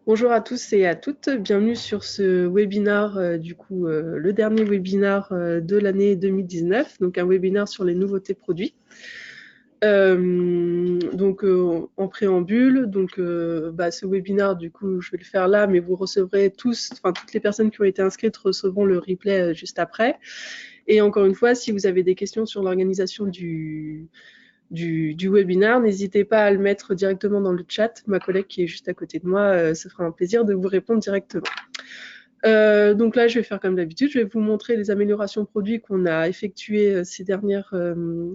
Bonjour à tous et à toutes, bienvenue sur ce webinaire, le dernier webinaire de l'année 2019, donc un webinaire sur les nouveautés produits. En préambule, ce webinaire, du coup, je vais le faire là, mais vous recevrez toutes les personnes qui ont été inscrites recevront le replay juste après. Et encore une fois, si vous avez des questions sur l'organisation du webinaire, n'hésitez pas à le mettre directement dans le chat. Ma collègue qui est juste à côté de moi, se fera un plaisir de vous répondre directement. Donc là, je vais faire comme d'habitude, je vais vous montrer les améliorations produits qu'on a effectuées ces dernières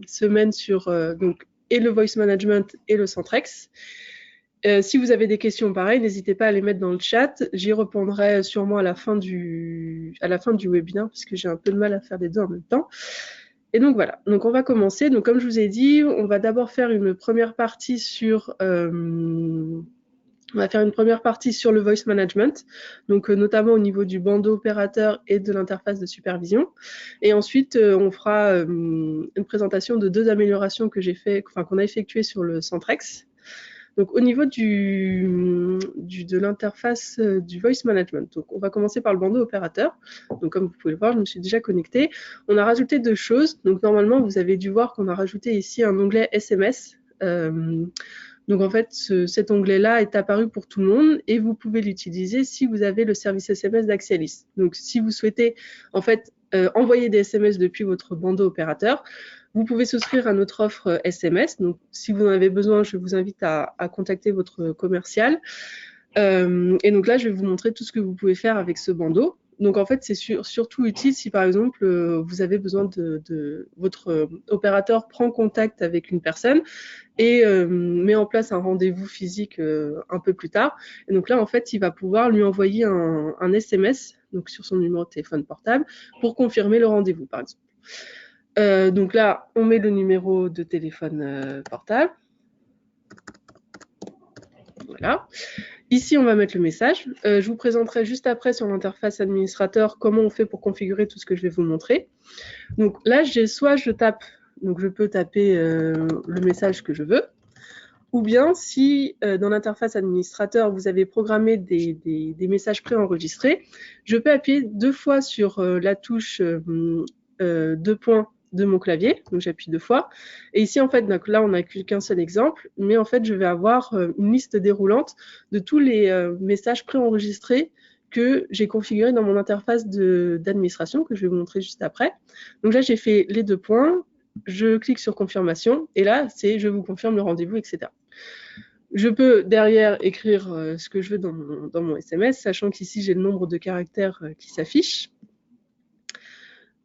semaines sur et le voice management et le Centrex. Si vous avez des questions pareilles, n'hésitez pas à les mettre dans le chat. J'y répondrai sûrement à la fin du webinaire, parce que j'ai un peu de mal à faire les deux en même temps. Et donc voilà, donc on va commencer. Donc comme je vous ai dit, on va d'abord faire une première partie sur le voice management, donc notamment au niveau du bandeau opérateur et de l'interface de supervision. Et ensuite, on fera une présentation de deux améliorations qu'on a effectuées sur le Centrex. Donc au niveau de l'interface du voice management, donc on va commencer par le bandeau opérateur. Donc comme vous pouvez le voir, je me suis déjà connectée. On a rajouté deux choses. Donc normalement, vous avez dû voir qu'on a rajouté ici un onglet SMS. Donc en fait, cet onglet-là est apparu pour tout le monde et vous pouvez l'utiliser si vous avez le service SMS d'Axialis. Donc si vous souhaitez en fait envoyer des SMS depuis votre bandeau opérateur, vous pouvez souscrire à notre offre SMS. Donc si vous en avez besoin, je vous invite à contacter votre commercial. Et donc là, je vais vous montrer tout ce que vous pouvez faire avec ce bandeau. Donc en fait, c'est surtout utile si par exemple vous avez besoin votre opérateur prend contact avec une personne et met en place un rendez-vous physique un peu plus tard. Et donc là, en fait, il va pouvoir lui envoyer un SMS donc sur son numéro de téléphone portable pour confirmer le rendez-vous, par exemple. Donc là, on met le numéro de téléphone portable. Voilà. Ici, on va mettre le message. Je vous présenterai juste après sur l'interface administrateur comment on fait pour configurer tout ce que je vais vous montrer. Donc là, je peux taper le message que je veux, ou bien si dans l'interface administrateur, vous avez programmé des messages préenregistrés, je peux appuyer 2 fois sur la touche 2 points de mon clavier, donc j'appuie 2 fois. Et ici, en fait, donc là, on n'a qu'un seul exemple, mais en fait, je vais avoir une liste déroulante de tous les messages préenregistrés que j'ai configuré dans mon interface d'administration, que je vais vous montrer juste après. Donc là, j'ai fait les 2 points, je clique sur confirmation, et là, c'est je vous confirme le rendez-vous, etc. Je peux derrière écrire ce que je veux dans mon SMS, sachant qu'ici, j'ai le nombre de caractères qui s'affiche.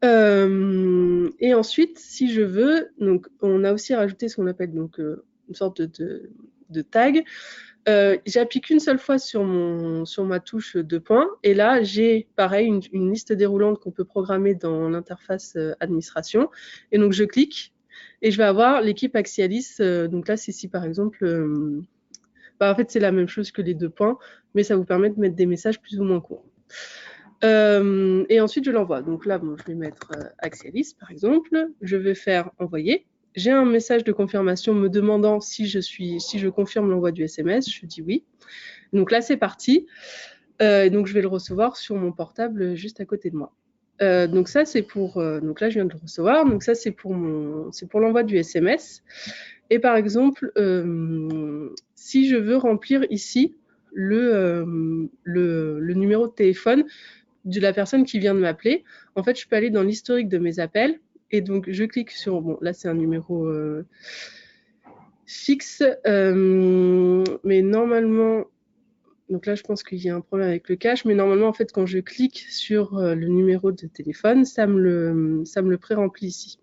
Et ensuite, si je veux, donc on a aussi rajouté ce qu'on appelle donc une sorte de tag. J'appuie qu'une seule fois sur ma touche 2 points, et là j'ai pareil une liste déroulante qu'on peut programmer dans l'interface administration. Et donc je clique et je vais avoir l'équipe Axialis. Donc là, c'est si par exemple, en fait c'est la même chose que les 2 points, mais ça vous permet de mettre des messages plus ou moins courts. Et ensuite, je l'envoie. Donc là, bon, je vais mettre Axialis, par exemple. Je vais faire envoyer. J'ai un message de confirmation me demandant si je confirme l'envoi du SMS. Je dis oui. Donc là, c'est parti. Donc je vais le recevoir sur mon portable juste à côté de moi. Donc ça, c'est pour. Donc là, je viens de le recevoir. Donc ça, c'est pour l'envoi du SMS. Et par exemple, si je veux remplir ici le numéro de téléphone de la personne qui vient de m'appeler, en fait, je peux aller dans l'historique de mes appels et donc je clique sur, bon, là c'est un numéro fixe, mais normalement, donc là je pense qu'il y a un problème avec le cache, mais normalement en fait quand je clique sur le numéro de téléphone, ça me le pré-remplit ici.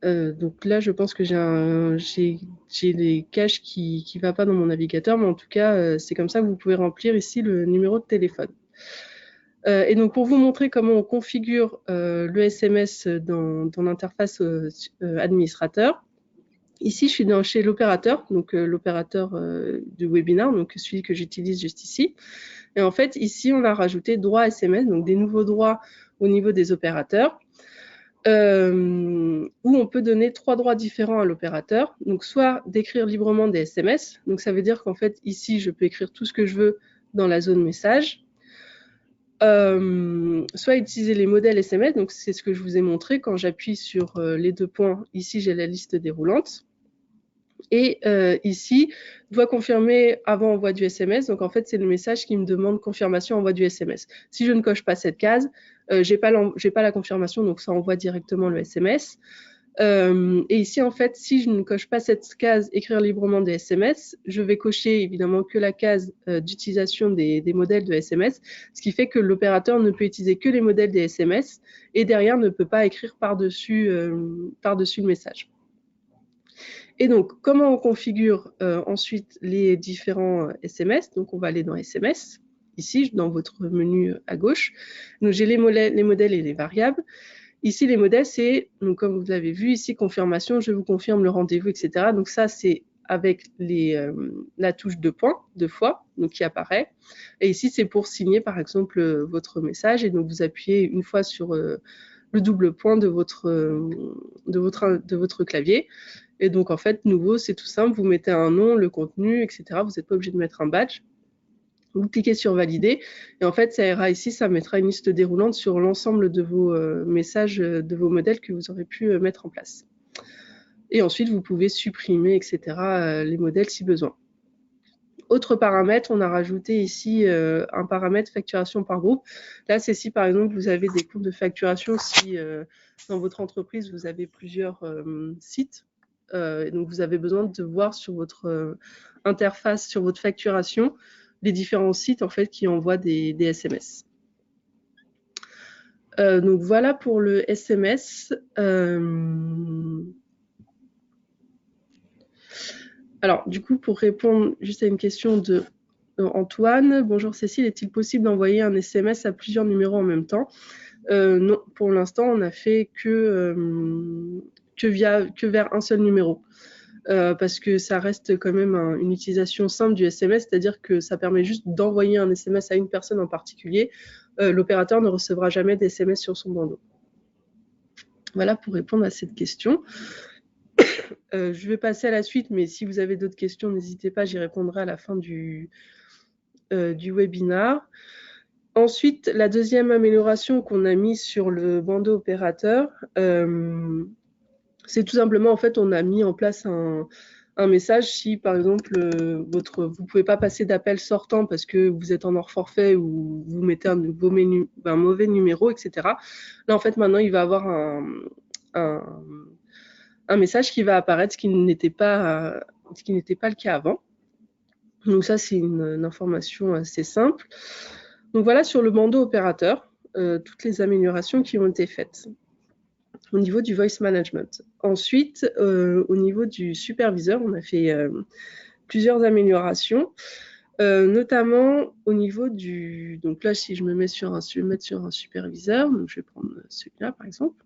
Donc là je pense que j'ai des caches qui ne va pas dans mon navigateur, mais en tout cas c'est comme ça que vous pouvez remplir ici le numéro de téléphone. Et donc pour vous montrer comment on configure le SMS dans l'interface administrateur, ici je suis chez l'opérateur, donc l'opérateur du webinaire, donc celui que j'utilise juste ici. Et en fait ici on a rajouté droits SMS, donc des nouveaux droits au niveau des opérateurs. où on peut donner 3 droits différents à l'opérateur. Donc, soit d'écrire librement des SMS. Donc, ça veut dire qu'en fait, ici, je peux écrire tout ce que je veux dans la zone message. Soit utiliser les modèles SMS. Donc, c'est ce que je vous ai montré. Quand j'appuie sur les 2 points, ici, j'ai la liste déroulante. Et ici, doit confirmer avant envoi du SMS. Donc, en fait, c'est le message qui me demande confirmation envoi du SMS. Si je ne coche pas cette case, j'ai pas la confirmation, donc ça envoie directement le SMS. Et ici, en fait, si je ne coche pas cette case écrire librement des SMS, je vais cocher évidemment que la case d'utilisation des modèles de SMS, ce qui fait que l'opérateur ne peut utiliser que les modèles des SMS et derrière ne peut pas écrire par-dessus le message. Et donc, comment on configure ensuite les différents SMS? Donc, on va aller dans SMS, ici, dans votre menu à gauche. Donc, j'ai les modèles et les variables. Ici, les modèles, c'est, comme vous l'avez vu, ici, confirmation, je vous confirme le rendez-vous, etc. Donc, ça, c'est avec la touche 2 points, 2 fois, donc qui apparaît. Et ici, c'est pour signer, par exemple, votre message. Et donc, vous appuyez une fois sur le double point de votre clavier. Et donc, en fait, nouveau, c'est tout simple. Vous mettez un nom, le contenu, etc. Vous n'êtes pas obligé de mettre un badge. Vous cliquez sur valider et en fait, ça ira ici, ça mettra une liste déroulante sur l'ensemble de vos messages, de vos modèles que vous aurez pu mettre en place. Et ensuite, vous pouvez supprimer, etc., les modèles si besoin. Autre paramètre, on a rajouté ici un paramètre facturation par groupe. Là, c'est si par exemple vous avez des comptes de facturation, si dans votre entreprise vous avez plusieurs sites, donc vous avez besoin de voir sur votre interface, sur votre facturation, les différents sites en fait qui envoient des SMS. Donc voilà pour le SMS. Alors du coup, pour répondre juste à une question de Antoine, bonjour Cécile, est-il possible d'envoyer un SMS à plusieurs numéros en même temps? Non, pour l'instant, on n'a fait que vers un seul numéro. Parce que ça reste quand même une utilisation simple du SMS, c'est-à-dire que ça permet juste d'envoyer un SMS à une personne en particulier. L'opérateur ne recevra jamais d'SMS sur son bandeau. Voilà pour répondre à cette question. Je vais passer à la suite, mais si vous avez d'autres questions, n'hésitez pas, j'y répondrai à la fin du webinar. Ensuite, la deuxième amélioration qu'on a mise sur le bandeau opérateur, c'est tout simplement, en fait, on a mis en place un message si, par exemple, vous ne pouvez pas passer d'appel sortant parce que vous êtes en hors forfait ou vous mettez un mauvais numéro, etc. Là, en fait, maintenant, il va avoir un message qui va apparaître, ce qui n'était pas le cas avant. Donc ça, c'est une information assez simple. Donc voilà sur le bandeau opérateur, toutes les améliorations qui ont été faites au niveau du voice management. Ensuite, au niveau du superviseur, on a fait plusieurs améliorations, notamment au niveau du... Donc là, si je me mets je vais me mettre sur un superviseur, donc je vais prendre celui-là par exemple.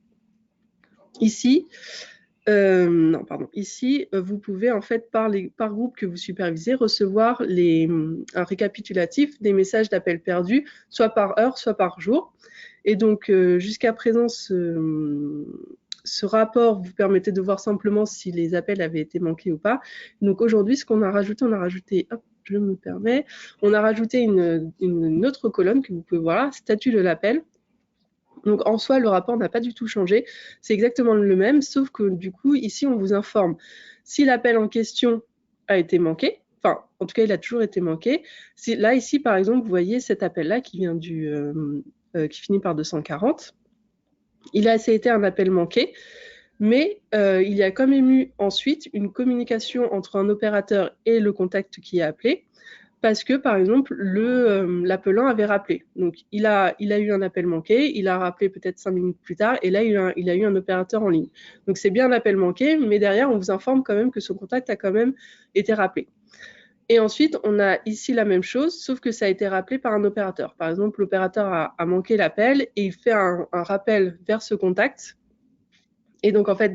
Ici, ici, vous pouvez en fait par groupe que vous supervisez recevoir un récapitulatif des messages d'appels perdus, soit par heure, soit par jour. Et donc jusqu'à présent, ce rapport vous permettait de voir simplement si les appels avaient été manqués ou pas. Donc aujourd'hui, ce qu'on a rajouté, hop, je me permets, on a rajouté une autre colonne que vous pouvez voir, statut de l'appel. Donc en soi, le rapport n'a pas du tout changé, c'est exactement le même, sauf que du coup, ici, on vous informe si l'appel en question a été manqué, enfin, en tout cas, il a toujours été manqué. Là, ici, par exemple, vous voyez cet appel-là qui vient qui finit par 240. Ça a été un appel manqué, mais il y a quand même eu ensuite une communication entre un opérateur et le contact qui est appelé, parce que, par exemple, l'appelant avait rappelé. Donc, il a eu un appel manqué, il a rappelé peut-être 5 minutes plus tard, et là, il a eu un opérateur en ligne. Donc, c'est bien un appel manqué, mais derrière, on vous informe quand même que son contact a quand même été rappelé. Et ensuite, on a ici la même chose, sauf que ça a été rappelé par un opérateur. Par exemple, l'opérateur a manqué l'appel et il fait un rappel vers ce contact. Et donc, en fait,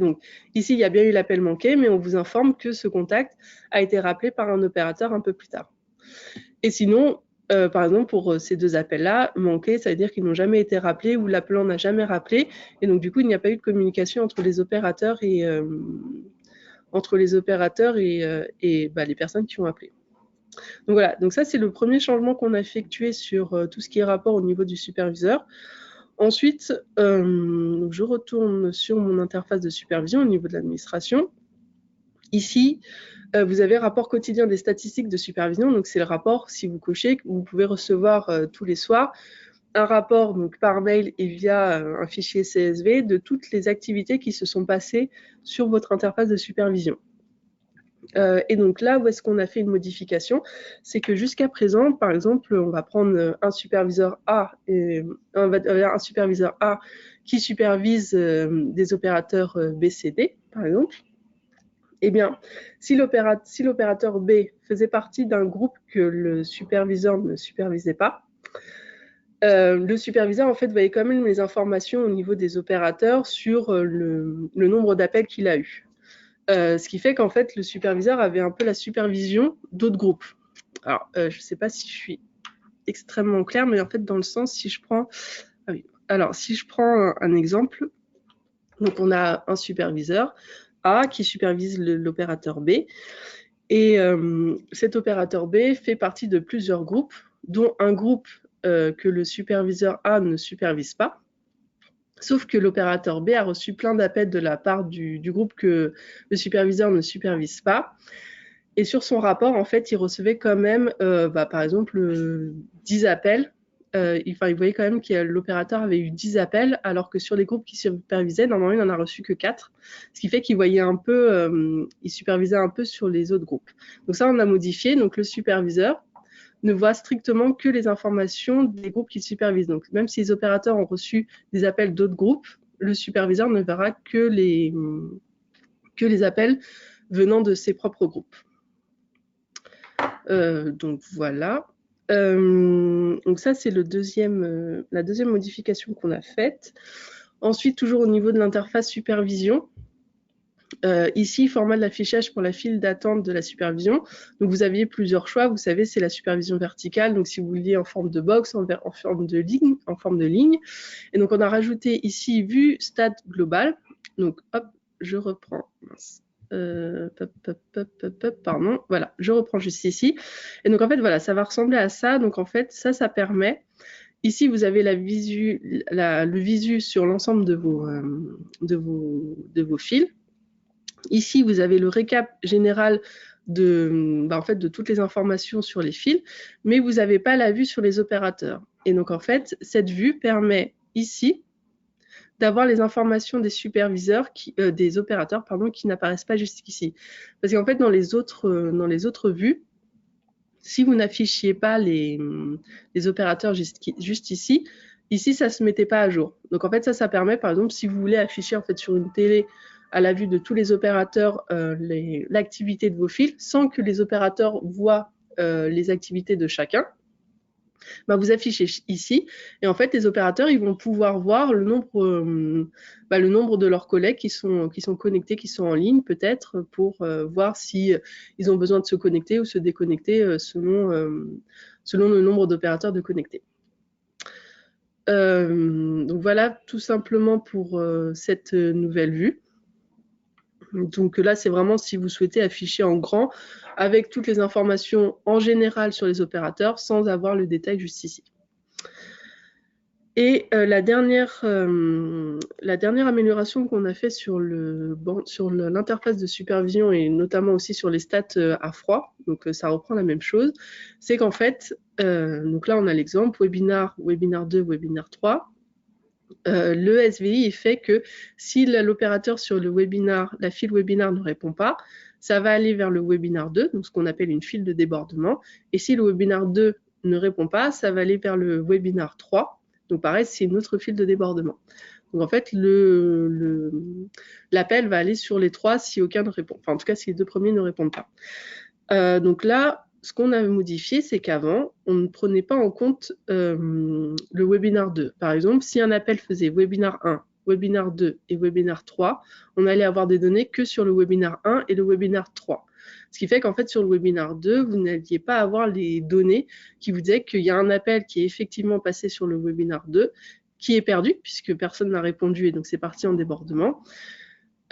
ici, il y a bien eu l'appel manqué, mais on vous informe que ce contact a été rappelé par un opérateur un peu plus tard. Et sinon, Par exemple, pour ces 2 appels-là, manqués, ça veut dire qu'ils n'ont jamais été rappelés ou l'appelant n'a jamais rappelé et donc du coup, il n'y a pas eu de communication entre les opérateurs et les personnes qui ont appelé. Donc voilà, donc ça c'est le premier changement qu'on a effectué sur tout ce qui est rapport au niveau du superviseur. Ensuite, je retourne sur mon interface de supervision au niveau de l'administration. Ici, vous avez rapport quotidien des statistiques de supervision. Donc c'est le rapport, si vous cochez, que vous pouvez recevoir tous les soirs un rapport donc, par mail et via un fichier CSV de toutes les activités qui se sont passées sur votre interface de supervision. Et donc là, où est-ce qu'on a fait une modification? C'est que jusqu'à présent, par exemple, on va prendre un superviseur A qui supervise des opérateurs B, C, D, par exemple. Eh bien, si l'opérateur B faisait partie d'un groupe que le superviseur ne supervisait pas, le superviseur en fait voyait quand même les informations au niveau des opérateurs sur le nombre d'appels qu'il a eu. Ce qui fait qu'en fait le superviseur avait un peu la supervision d'autres groupes. Alors je ne sais pas si je suis extrêmement claire, mais en fait dans le sens si je prends un exemple, donc on a un superviseur A qui supervise l'opérateur B et cet opérateur B fait partie de plusieurs groupes, dont un groupe que le superviseur A ne supervise pas. Sauf que l'opérateur B a reçu plein d'appels de la part du groupe que le superviseur ne supervise pas. Et sur son rapport, en fait, il recevait quand même, par exemple, 10 appels. Il voyait quand même que l'opérateur avait eu 10 appels, alors que sur les groupes qu'il supervisait, normalement, il n'en a reçu que 4. Ce qui fait qu'il voyait un peu, il supervisait un peu sur les autres groupes. Donc ça, on a modifié. Donc le superviseur ne voit strictement que les informations des groupes qu'il supervise. Donc même si les opérateurs ont reçu des appels d'autres groupes, le superviseur ne verra que les appels venant de ses propres groupes. Donc voilà. Donc ça, c'est la deuxième modification qu'on a faite. Ensuite, toujours au niveau de l'interface supervision, ici, format de l'affichage pour la file d'attente de la supervision. Donc, vous aviez plusieurs choix. Vous savez, c'est la supervision verticale. Donc, si vous vouliez en forme de box, en forme de ligne. Et donc, on a rajouté ici vue stade global. Donc, hop, je reprends. Pardon. Voilà, je reprends juste ici. Et donc, en fait, voilà, ça va ressembler à ça. Donc, en fait, ça permet. Ici, vous avez le visu sur l'ensemble de vos fils. Ici, vous avez le récap général de toutes les informations sur les fils, mais vous n'avez pas la vue sur les opérateurs. Et donc, en fait, cette vue permet ici d'avoir les informations des superviseurs, des opérateurs, qui n'apparaissent pas jusqu'ici. Parce qu'en fait, dans les autres vues, si vous n'affichiez pas les opérateurs juste ici, ça ne se mettait pas à jour. Donc, en fait, ça permet, par exemple, si vous voulez afficher en fait, sur une télé à la vue de tous les opérateurs l'activité de vos fils, sans que les opérateurs voient les activités de chacun, vous affichez ici. Et en fait, les opérateurs, ils vont pouvoir voir le nombre de leurs collègues qui sont connectés, qui sont en ligne, peut-être, pour voir si ils ont besoin de se connecter ou se déconnecter selon le nombre d'opérateurs de connectés. Donc voilà, tout simplement pour cette nouvelle vue. Donc là, c'est vraiment si vous souhaitez afficher en grand avec toutes les informations en général sur les opérateurs sans avoir le détail juste ici. Et la dernière amélioration qu'on a fait sur l'interface de supervision et notamment aussi sur les stats à froid, donc ça reprend la même chose, c'est qu'en fait, donc là on a l'exemple webinar 2, webinar 3. Le SVI fait que si l'opérateur sur le webinar, la file webinar ne répond pas, ça va aller vers le webinar 2, donc ce qu'on appelle une file de débordement. Et si le webinar 2 ne répond pas, ça va aller vers le webinar 3. Donc pareil, c'est une autre file de débordement. Donc en fait, l'appel va aller sur les 3 si aucun ne répond. Enfin, en tout cas, si les 2 premiers ne répondent pas. Donc là, ce qu'on a modifié, c'est qu'avant, on ne prenait pas en compte le webinar 2. Par exemple, si un appel faisait webinar 1, webinar 2 et webinar 3, on allait avoir des données que sur le webinar 1 et le webinar 3. Ce qui fait qu'en fait, sur le webinar 2, vous n'alliez pas avoir les données qui vous disaient qu'il y a un appel qui est effectivement passé sur le webinar 2, qui est perdu, puisque personne n'a répondu, et donc c'est parti en débordement.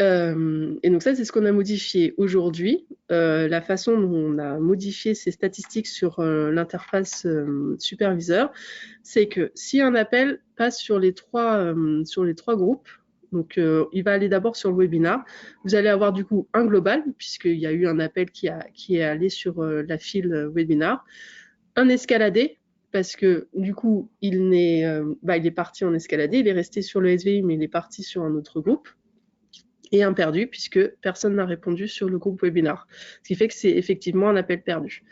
Et donc ça, c'est ce qu'on a modifié aujourd'hui. La façon dont on a modifié ces statistiques sur l'interface superviseur, c'est que si un appel passe sur les trois groupes, donc il va aller d'abord sur le webinar, vous allez avoir du coup un global, puisqu'il y a eu un appel qui est allé sur la file webinar, un escaladé, parce que du coup, il est parti en escaladé, il est resté sur le SVI, mais il est parti sur un autre groupe, et un perdu, puisque personne n'a répondu sur le groupe webinar. Ce qui fait que c'est effectivement un appel perdu.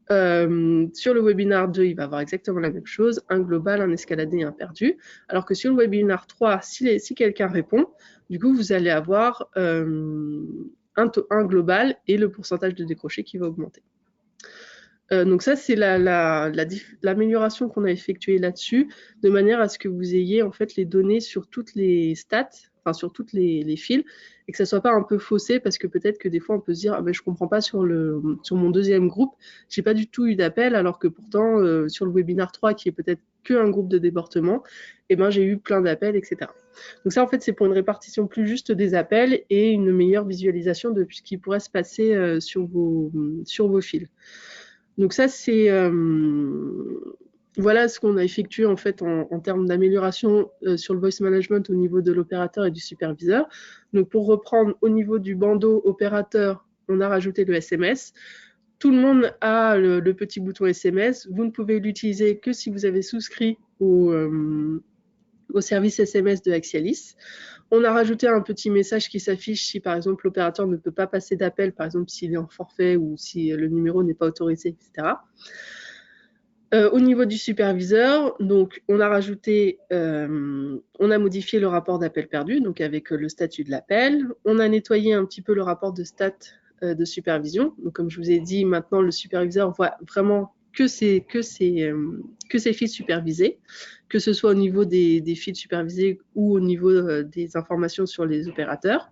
Sur le webinar 2, il va avoir exactement la même chose, un global, un escaladé et un perdu. Alors que sur le webinar 3, si quelqu'un répond, du coup, vous allez avoir un global et le pourcentage de décroché qui va augmenter. Donc ça, c'est l'amélioration qu'on a effectuée là-dessus, de manière à ce que vous ayez en fait les données sur toutes les stats, enfin sur toutes les files, et que ça soit pas un peu faussé, parce que peut-être que des fois on peut se dire, ah ben je comprends pas sur mon deuxième groupe, j'ai pas du tout eu d'appel, alors que pourtant sur le webinar 3, qui est peut-être qu'un groupe de débordement, eh ben j'ai eu plein d'appels, etc. Donc ça, en fait, c'est pour une répartition plus juste des appels et une meilleure visualisation de ce qui pourrait se passer sur vos fils. Donc ça, c'est voilà ce qu'on a effectué en fait en termes d'amélioration sur le voice management au niveau de l'opérateur et du superviseur. Donc pour reprendre, au niveau du bandeau opérateur, on a rajouté le SMS. Tout le monde a le petit bouton SMS. Vous ne pouvez l'utiliser que si vous avez souscrit au service SMS de Axialis. On a rajouté un petit message qui s'affiche si par exemple l'opérateur ne peut pas passer d'appel, par exemple s'il est en forfait ou si le numéro n'est pas autorisé, etc. Au niveau du superviseur, donc on a modifié le rapport d'appel perdu, donc avec le statut de l'appel. On a nettoyé un petit peu le rapport de stats de supervision. Donc comme je vous ai dit, maintenant le superviseur voit vraiment que ses fils supervisés, que ce soit au niveau des fils supervisés ou au niveau des informations sur les opérateurs.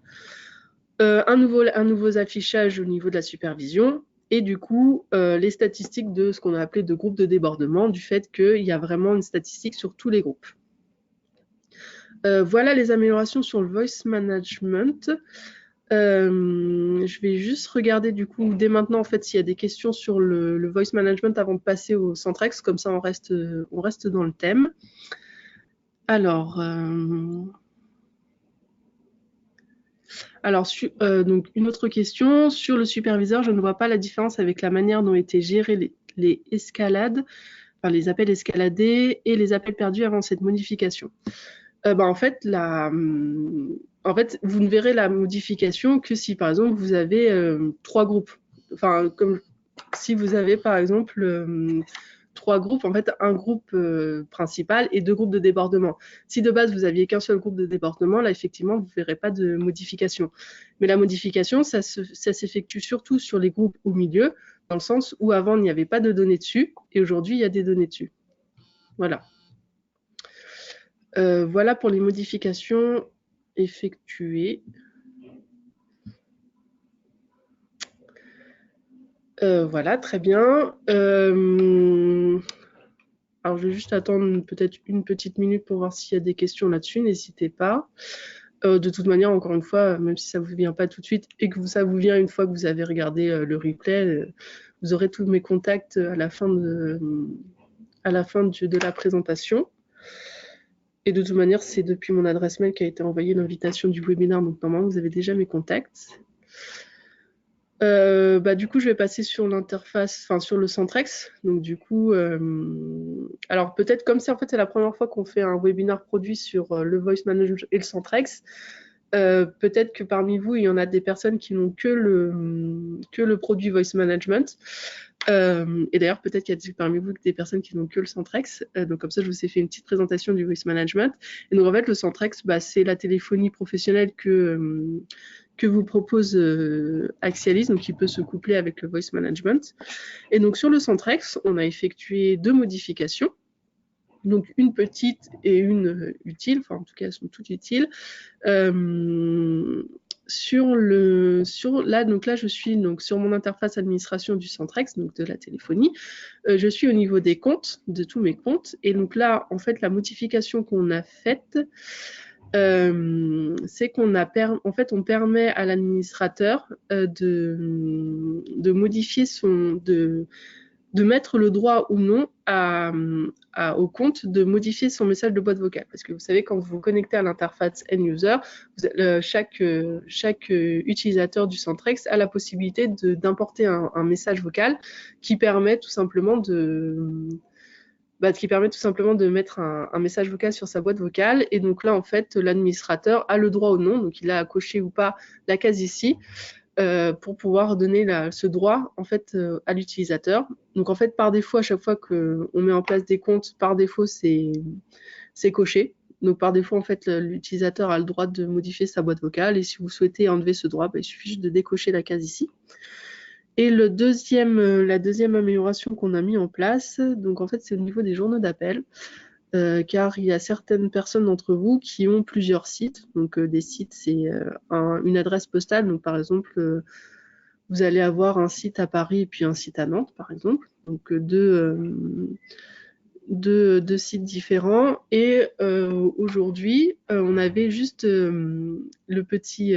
Un nouveau affichage au niveau de la supervision, et du coup, les statistiques de ce qu'on a appelé de groupe de débordement, du fait qu'il y a vraiment une statistique sur tous les groupes. Voilà les améliorations sur le voice management. Je vais juste regarder du coup dès maintenant en fait s'il y a des questions sur le voice management avant de passer au Centrex, comme ça on reste dans le thème. Alors, donc une autre question sur le superviseur, je ne vois pas la différence avec la manière dont étaient gérées les escalades, enfin les appels escaladés et les appels perdus avant cette modification. En fait, vous ne verrez la modification que si, par exemple, vous avez 3 groupes. Enfin, comme si vous avez, par exemple, 3 groupes, en fait, un groupe principal et 2 groupes de débordement. Si de base, vous aviez qu'un seul groupe de débordement, là, effectivement, vous ne verrez pas de modification. Mais la modification, ça s'effectue surtout sur les groupes au milieu, dans le sens où avant, il n'y avait pas de données dessus, et aujourd'hui, il y a des données dessus. Voilà. Voilà pour les modifications effectuées. Voilà, très bien. Alors, je vais juste attendre peut-être une petite minute pour voir s'il y a des questions là-dessus. N'hésitez pas. De toute manière, encore une fois, même si ça ne vous vient pas tout de suite et que ça vous vient une fois que vous avez regardé le replay, vous aurez tous mes contacts à la fin de la présentation. Et de toute manière, c'est depuis mon adresse mail qu'a été envoyée l'invitation du webinaire, donc normalement, vous avez déjà mes contacts. Du coup, je vais passer sur l'interface, enfin sur le Centrex. Donc du coup, alors peut-être comme ça, en fait, c'est la première fois qu'on fait un webinaire produit sur le Voice Management et le Centrex. Peut-être que parmi vous, il y en a des personnes qui n'ont que le produit Voice Management. Et d'ailleurs, peut-être qu'il y a parmi vous des personnes qui n'ont que le Centrex. Donc comme ça, je vous ai fait une petite présentation du Voice Management. Et donc en fait, le Centrex, c'est la téléphonie professionnelle que vous propose Axialis, donc qui peut se coupler avec le Voice Management. Et donc sur le Centrex, on a effectué 2 modifications. Donc une petite et une utile, enfin en tout cas elles sont toutes utiles. donc là, je suis donc sur mon interface administration du Centrex, donc de la téléphonie. Je suis au niveau des comptes, de tous mes comptes. Et donc là, en fait, la modification qu'on a faite, c'est en fait, on permet à l'administrateur de modifier de mettre le droit ou non au compte de modifier son message de boîte vocale. Parce que vous savez, quand vous vous connectez à l'interface end-user, chaque utilisateur du Centrex a la possibilité d'importer un message vocal qui permet tout simplement de mettre un message vocal sur sa boîte vocale. Et donc là, en fait, l'administrateur a le droit ou non, donc il a à cocher ou pas la case ici, pour pouvoir donner ce droit en fait à l'utilisateur. Donc en fait, par défaut, à chaque fois qu'on met en place des comptes, par défaut, c'est coché. Donc par défaut, en fait, l'utilisateur a le droit de modifier sa boîte vocale. Et si vous souhaitez enlever ce droit, il suffit juste de décocher la case ici. Et la deuxième amélioration qu'on a mis en place, donc en fait, c'est au niveau des journaux d'appel. Car il y a certaines personnes d'entre vous qui ont plusieurs sites. Donc des sites, c'est une adresse postale. Donc par exemple, vous allez avoir un site à Paris et puis un site à Nantes, par exemple. Donc deux sites différents. Et aujourd'hui, on avait juste le petit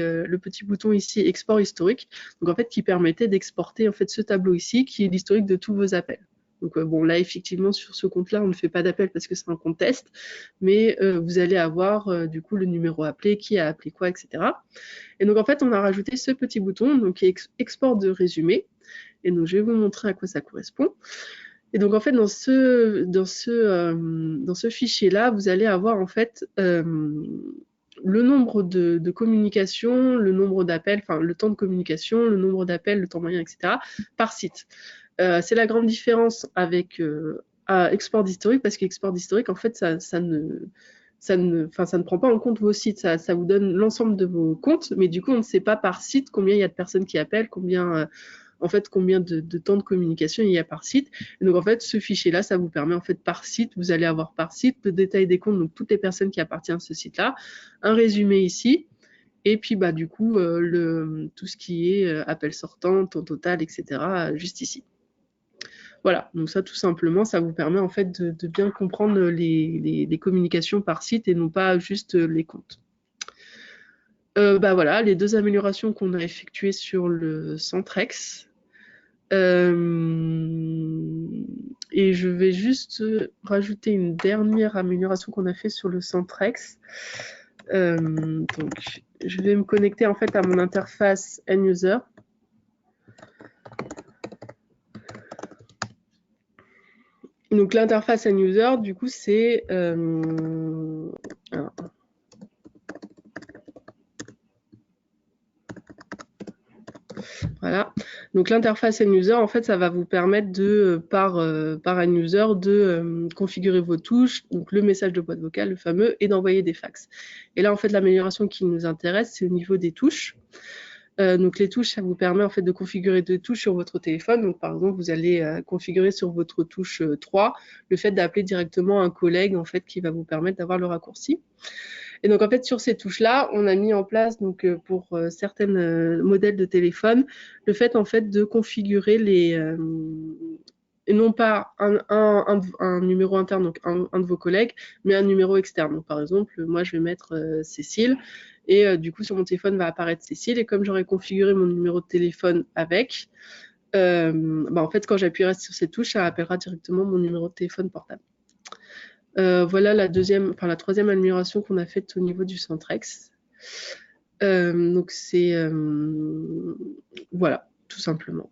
bouton ici, export historique. Donc en fait, qui permettait d'exporter en fait ce tableau ici, qui est l'historique de tous vos appels. Donc bon, là, effectivement, sur ce compte-là, on ne fait pas d'appel parce que c'est un compte test, mais vous allez avoir du coup le numéro appelé, qui a appelé quoi, etc. Et donc en fait, on a rajouté ce petit bouton donc, qui est export de résumé. Et donc, je vais vous montrer à quoi ça correspond. Et donc en fait, dans ce fichier-là, vous allez avoir en fait le nombre de communications, le nombre d'appels, enfin le temps de communication, le nombre d'appels, le temps moyen, etc. par site. C'est la grande différence avec export d'historique, parce qu'export d'historique, en fait, ça ne prend pas en compte vos sites, ça vous donne l'ensemble de vos comptes, mais du coup, on ne sait pas par site combien il y a de personnes qui appellent, combien de temps de communication il y a par site. Et donc, en fait, ce fichier-là, ça vous permet, en fait, par site, vous allez avoir par site le détail des comptes, donc toutes les personnes qui appartiennent à ce site-là, un résumé ici, et puis, du coup, tout ce qui est appel sortant, temps total, etc., juste ici. Voilà, donc ça tout simplement, ça vous permet en fait de bien comprendre les communications par site et non pas juste les comptes. Voilà, les deux améliorations qu'on a effectuées sur le Centrex. Et je vais juste rajouter une dernière amélioration qu'on a fait sur le Centrex. Donc, je vais me connecter en fait à mon interface end-user. Donc l'interface end-user, du coup, c'est voilà. Donc l'interface end-user, en fait, ça va vous permettre par end-user de configurer vos touches, donc le message de boîte vocale, le fameux, et d'envoyer des fax. Et là, en fait, l'amélioration qui nous intéresse, c'est au niveau des touches. Donc les touches, ça vous permet en fait de configurer deux touches sur votre téléphone. Donc par exemple, vous allez configurer sur votre touche 3 le fait d'appeler directement un collègue en fait qui va vous permettre d'avoir le raccourci. Et donc en fait sur ces touches-là, on a mis en place donc pour certains modèles de téléphone le fait en fait de configurer et non pas un numéro interne, donc un de vos collègues, mais un numéro externe. Donc par exemple, moi je vais mettre Cécile. Et du coup, sur mon téléphone va apparaître Cécile. Et comme j'aurai configuré mon numéro de téléphone avec, en fait, quand j'appuierai sur cette touche, ça appellera directement mon numéro de téléphone portable. Voilà la troisième amélioration qu'on a faite au niveau du Centrex. Donc c'est voilà, tout simplement.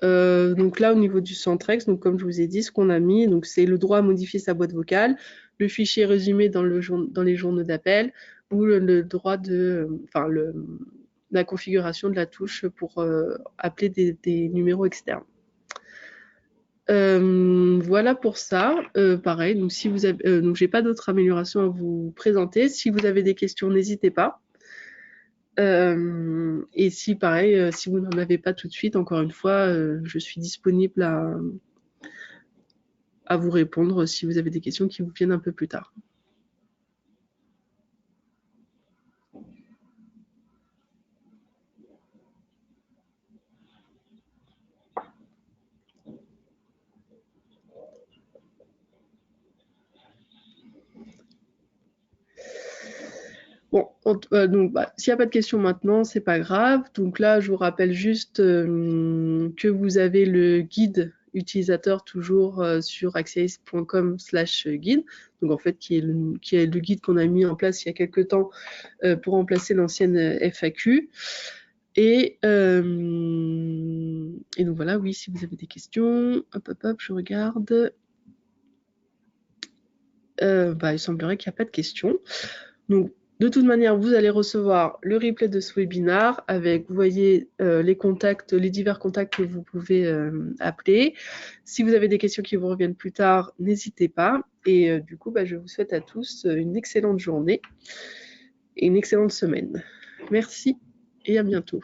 Donc là, au niveau du Centrex, donc comme je vous ai dit, ce qu'on a mis, donc c'est le droit à modifier sa boîte vocale, le fichier résumé dans les journaux d'appel, ou le droit la configuration de la touche pour appeler des numéros externes. Voilà pour ça. Pareil, donc si vous avez, donc j'ai pas d'autres améliorations à vous présenter. Si vous avez des questions, n'hésitez pas. Et si pareil, si vous n'en avez pas tout de suite, encore une fois, je suis disponible à vous répondre si vous avez des questions qui vous viennent un peu plus tard. Bon, donc, s'il n'y a pas de questions maintenant, c'est pas grave. Donc là, je vous rappelle juste que vous avez le guide utilisateur toujours sur axialis.com/guide. Donc en fait, qui est le guide qu'on a mis en place il y a quelques temps pour remplacer l'ancienne FAQ. Et donc voilà, oui, si vous avez des questions, hop, je regarde. Il semblerait qu'il n'y a pas de questions. Donc, de toute manière, vous allez recevoir le replay de ce webinaire avec, vous voyez, les divers contacts que vous pouvez appeler. Si vous avez des questions qui vous reviennent plus tard, n'hésitez pas. Et du coup, je vous souhaite à tous une excellente journée et une excellente semaine. Merci et à bientôt.